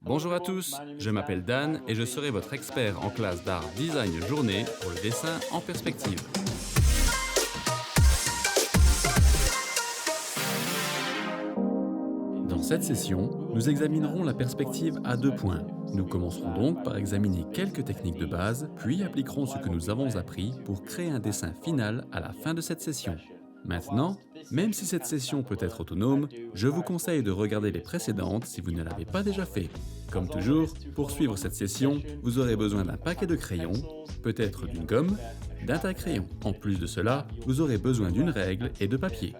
Bonjour à tous, je m'appelle Dan et je serai votre expert en classe d'art design journée pour le dessin en perspective. Dans cette session, nous examinerons la perspective à 2 points. Nous commencerons donc par examiner quelques techniques de base, puis appliquerons ce que nous avons appris pour créer un dessin final à la fin de cette session. Maintenant, même si cette session peut être autonome, je vous conseille de regarder les précédentes si vous ne l'avez pas déjà fait. Comme toujours, pour suivre cette session, vous aurez besoin d'un paquet de crayons, peut-être d'une gomme, d'un taille-crayon. En plus de cela, vous aurez besoin d'une règle et de papier.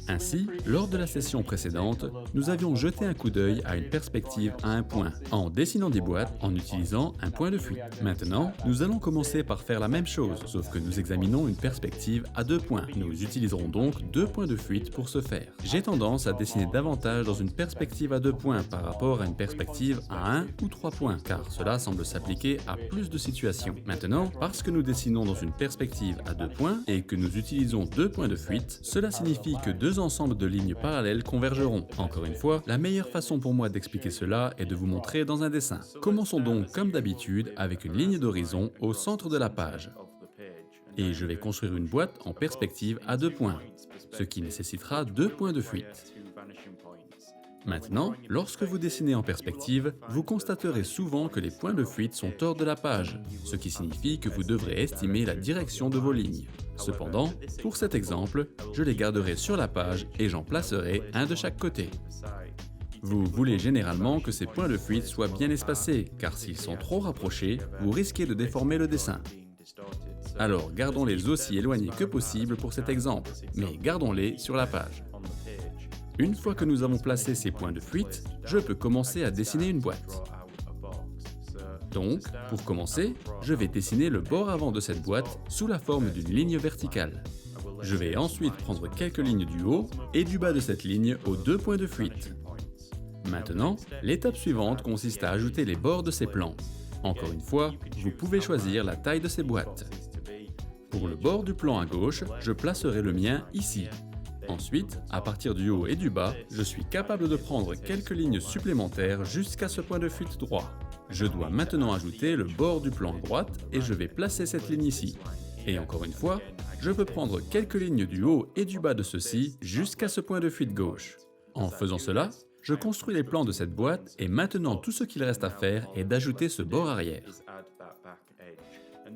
Ainsi, lors de la session précédente, nous avions jeté un coup d'œil à une perspective à un point, en dessinant des boîtes en utilisant un point de fuite. Maintenant, nous allons commencer par faire la même chose, sauf que nous examinons une perspective à 2 points. Nous utiliserons donc 2 points de fuite pour ce faire. J'ai tendance à dessiner davantage dans une perspective à 2 points par rapport à une perspective à 1 ou 3 points, car cela semble s'appliquer à plus de situations. Maintenant, parce que nous dessinons dans une perspective à 2 points et que nous utilisons 2 points de fuite, cela signifie que deux ensembles de lignes parallèles convergeront. Encore une fois, la meilleure façon pour moi d'expliquer cela est de vous montrer dans un dessin. Commençons donc comme d'habitude avec une ligne d'horizon au centre de la page. Et je vais construire une boîte en perspective à 2 points, ce qui nécessitera 2 points de fuite. Maintenant, lorsque vous dessinez en perspective, vous constaterez souvent que les points de fuite sont hors de la page, ce qui signifie que vous devrez estimer la direction de vos lignes. Cependant, pour cet exemple, je les garderai sur la page et j'en placerai un de chaque côté. Vous voulez généralement que ces points de fuite soient bien espacés, car s'ils sont trop rapprochés, vous risquez de déformer le dessin. Alors gardons-les aussi éloignés que possible pour cet exemple, mais gardons-les sur la page. Une fois que nous avons placé ces points de fuite, je peux commencer à dessiner une boîte. Donc, pour commencer, je vais dessiner le bord avant de cette boîte sous la forme d'une ligne verticale. Je vais ensuite prendre quelques lignes du haut et du bas de cette ligne aux 2 points de fuite. Maintenant, l'étape suivante consiste à ajouter les bords de ces plans. Encore une fois, vous pouvez choisir la taille de ces boîtes. Pour le bord du plan à gauche, je placerai le mien ici. Ensuite, à partir du haut et du bas, je suis capable de prendre quelques lignes supplémentaires jusqu'à ce point de fuite droit. Je dois maintenant ajouter le bord du plan à droite et je vais placer cette ligne ici. Et encore une fois, je peux prendre quelques lignes du haut et du bas de ceci jusqu'à ce point de fuite gauche. En faisant cela, je construis les plans de cette boîte et maintenant tout ce qu'il reste à faire est d'ajouter ce bord arrière.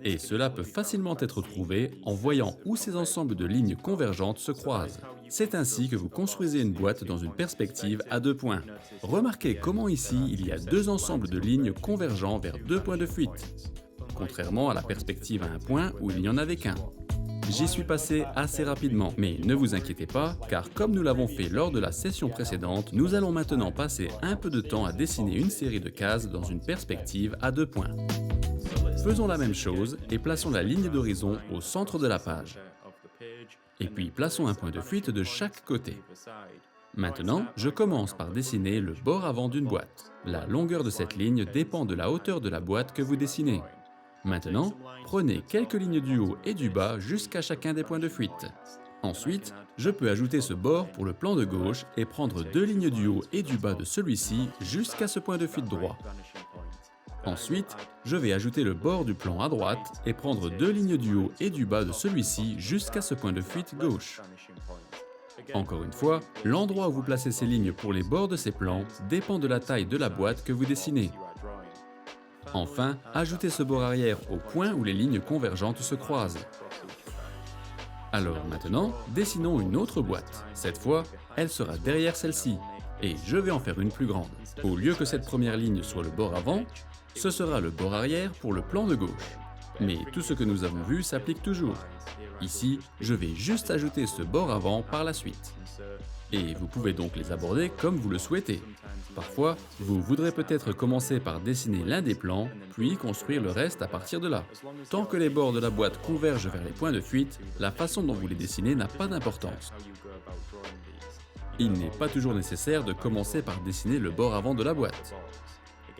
Et cela peut facilement être trouvé en voyant où ces ensembles de lignes convergentes se croisent. C'est ainsi que vous construisez une boîte dans une perspective à 2 points. Remarquez comment ici il y a 2 ensembles de lignes convergeant vers 2 points de fuite, contrairement à la perspective à 1 point où il n'y en avait qu'un. J'y suis passé assez rapidement, mais ne vous inquiétez pas, car comme nous l'avons fait lors de la session précédente, nous allons maintenant passer un peu de temps à dessiner une série de cases dans une perspective à 2 points. Faisons la même chose et plaçons la ligne d'horizon au centre de la page. Et puis plaçons un point de fuite de chaque côté. Maintenant, je commence par dessiner le bord avant d'une boîte. La longueur de cette ligne dépend de la hauteur de la boîte que vous dessinez. Maintenant, prenez quelques lignes du haut et du bas jusqu'à chacun des points de fuite. Ensuite, je peux ajouter ce bord pour le plan de gauche et prendre 2 lignes du haut et du bas de celui-ci jusqu'à ce point de fuite droit. Ensuite, je vais ajouter le bord du plan à droite et prendre 2 lignes du haut et du bas de celui-ci jusqu'à ce point de fuite gauche. Encore une fois, l'endroit où vous placez ces lignes pour les bords de ces plans dépend de la taille de la boîte que vous dessinez. Enfin, ajoutez ce bord arrière au point où les lignes convergentes se croisent. Alors maintenant, dessinons une autre boîte. Cette fois, elle sera derrière celle-ci, et je vais en faire une plus grande. Au lieu que cette première ligne soit le bord avant, ce sera le bord arrière pour le plan de gauche. Mais tout ce que nous avons vu s'applique toujours. Ici, je vais juste ajouter ce bord avant par la suite. Et vous pouvez donc les aborder comme vous le souhaitez. Parfois, vous voudrez peut-être commencer par dessiner l'un des plans, puis construire le reste à partir de là. Tant que les bords de la boîte convergent vers les points de fuite, la façon dont vous les dessinez n'a pas d'importance. Il n'est pas toujours nécessaire de commencer par dessiner le bord avant de la boîte.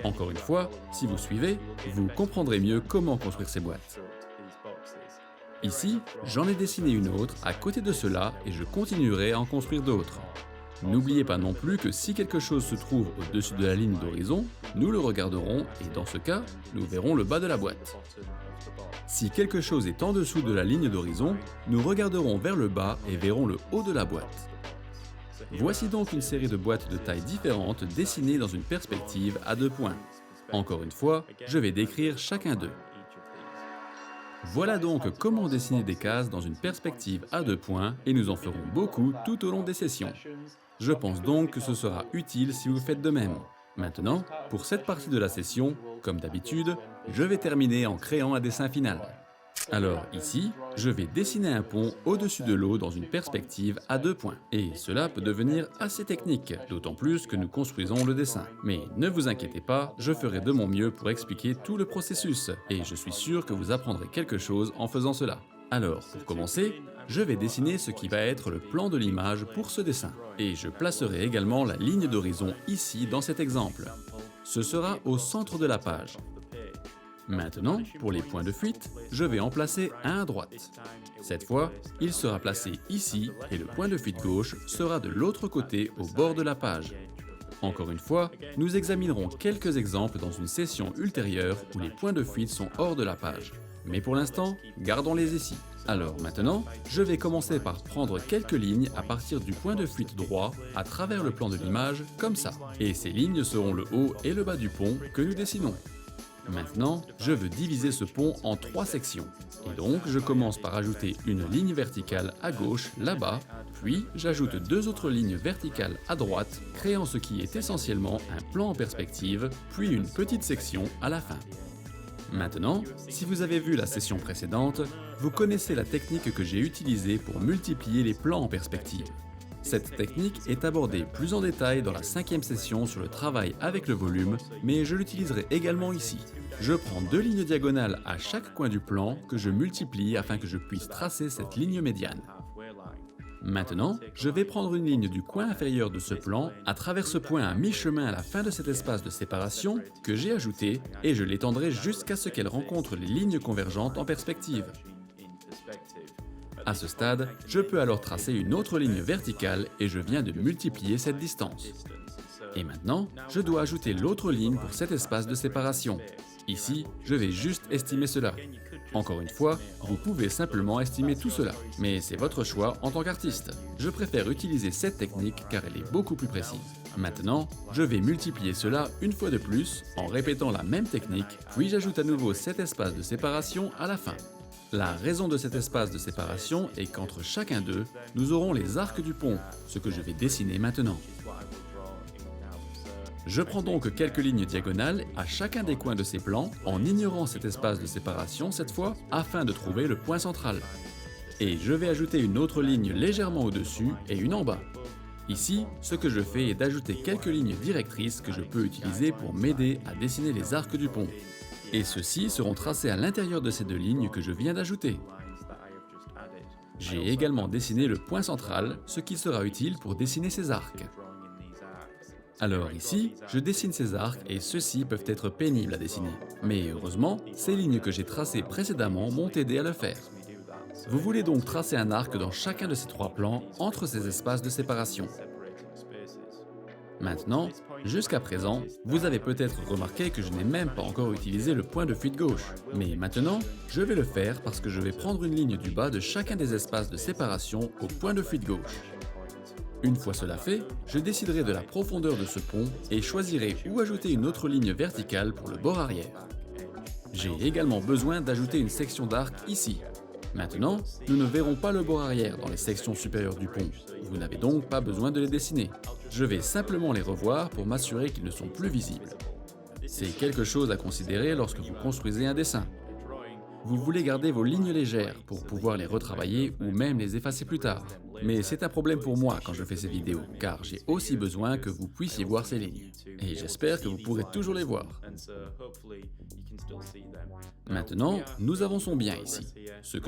Encore une fois, si vous suivez, vous comprendrez mieux comment construire ces boîtes. Ici, j'en ai dessiné une autre à côté de cela et je continuerai à en construire d'autres. N'oubliez pas non plus que si quelque chose se trouve au-dessus de la ligne d'horizon, nous le regarderons et dans ce cas, nous verrons le bas de la boîte. Si quelque chose est en dessous de la ligne d'horizon, nous regarderons vers le bas et verrons le haut de la boîte. Voici donc une série de boîtes de tailles différentes dessinées dans une perspective à 2 points. Encore une fois, je vais décrire chacun d'eux. Voilà donc comment dessiner des cases dans une perspective à 2 points et nous en ferons beaucoup tout au long des sessions. Je pense donc que ce sera utile si vous faites de même. Maintenant, pour cette partie de la session, comme d'habitude, je vais terminer en créant un dessin final. Alors ici, je vais dessiner un pont au-dessus de l'eau dans une perspective à 2 points. Et cela peut devenir assez technique, d'autant plus que nous construisons le dessin. Mais ne vous inquiétez pas, je ferai de mon mieux pour expliquer tout le processus, et je suis sûr que vous apprendrez quelque chose en faisant cela. Alors, pour commencer, je vais dessiner ce qui va être le plan de l'image pour ce dessin. Et je placerai également la ligne d'horizon ici dans cet exemple. Ce sera au centre de la page. Maintenant, pour les points de fuite, je vais en placer un à droite. Cette fois, il sera placé ici et le point de fuite gauche sera de l'autre côté au bord de la page. Encore une fois, nous examinerons quelques exemples dans une session ultérieure où les points de fuite sont hors de la page. Mais pour l'instant, gardons-les ici. Alors maintenant, je vais commencer par prendre quelques lignes à partir du point de fuite droit à travers le plan de l'image, comme ça. Et ces lignes seront le haut et le bas du pont que nous dessinons. Maintenant, je veux diviser ce pont en 3 sections. Et donc, je commence par ajouter une ligne verticale à gauche, là-bas, puis j'ajoute 2 autres lignes verticales à droite, créant ce qui est essentiellement un plan en perspective, puis une petite section à la fin. Maintenant, si vous avez vu la session précédente, vous connaissez la technique que j'ai utilisée pour multiplier les plans en perspective. Cette technique est abordée plus en détail dans la 5e session sur le travail avec le volume, mais je l'utiliserai également ici. Je prends 2 lignes diagonales à chaque coin du plan que je multiplie afin que je puisse tracer cette ligne médiane. Maintenant, je vais prendre une ligne du coin inférieur de ce plan à travers ce point à mi-chemin à la fin de cet espace de séparation que j'ai ajouté et je l'étendrai jusqu'à ce qu'elle rencontre les lignes convergentes en perspective. À ce stade, je peux alors tracer une autre ligne verticale et je viens de multiplier cette distance. Et maintenant, je dois ajouter l'autre ligne pour cet espace de séparation. Ici, je vais juste estimer cela. Encore une fois, vous pouvez simplement estimer tout cela, mais c'est votre choix en tant qu'artiste. Je préfère utiliser cette technique car elle est beaucoup plus précise. Maintenant, je vais multiplier cela une fois de plus en répétant la même technique, puis j'ajoute à nouveau cet espace de séparation à la fin. La raison de cet espace de séparation est qu'entre chacun d'eux, nous aurons les arcs du pont, ce que je vais dessiner maintenant. Je prends donc quelques lignes diagonales à chacun des coins de ces plans, en ignorant cet espace de séparation cette fois, afin de trouver le point central. Et je vais ajouter une autre ligne légèrement au-dessus et une en bas. Ici, ce que je fais est d'ajouter quelques lignes directrices que je peux utiliser pour m'aider à dessiner les arcs du pont. Et ceux-ci seront tracés à l'intérieur de ces 2 lignes que je viens d'ajouter. J'ai également dessiné le point central, ce qui sera utile pour dessiner ces arcs. Alors ici, je dessine ces arcs et ceux-ci peuvent être pénibles à dessiner. Mais heureusement, ces lignes que j'ai tracées précédemment m'ont aidé à le faire. Vous voulez donc tracer un arc dans chacun de ces 3 plans entre ces espaces de séparation. Maintenant, jusqu'à présent, vous avez peut-être remarqué que je n'ai même pas encore utilisé le point de fuite gauche. Mais maintenant, je vais le faire parce que je vais prendre une ligne du bas de chacun des espaces de séparation au point de fuite gauche. Une fois cela fait, je déciderai de la profondeur de ce pont et choisirai où ajouter une autre ligne verticale pour le bord arrière. J'ai également besoin d'ajouter une section d'arc ici. Maintenant, nous ne verrons pas le bord arrière dans les sections supérieures du pont. Vous n'avez donc pas besoin de les dessiner. Je vais simplement les revoir pour m'assurer qu'ils ne sont plus visibles. C'est quelque chose à considérer lorsque vous construisez un dessin. Vous voulez garder vos lignes légères pour pouvoir les retravailler ou même les effacer plus tard. Mais c'est un problème pour moi quand je fais ces vidéos, car j'ai aussi besoin que vous puissiez voir ces lignes. Et j'espère que vous pourrez toujours les voir. Maintenant, nous avançons bien ici. Ce que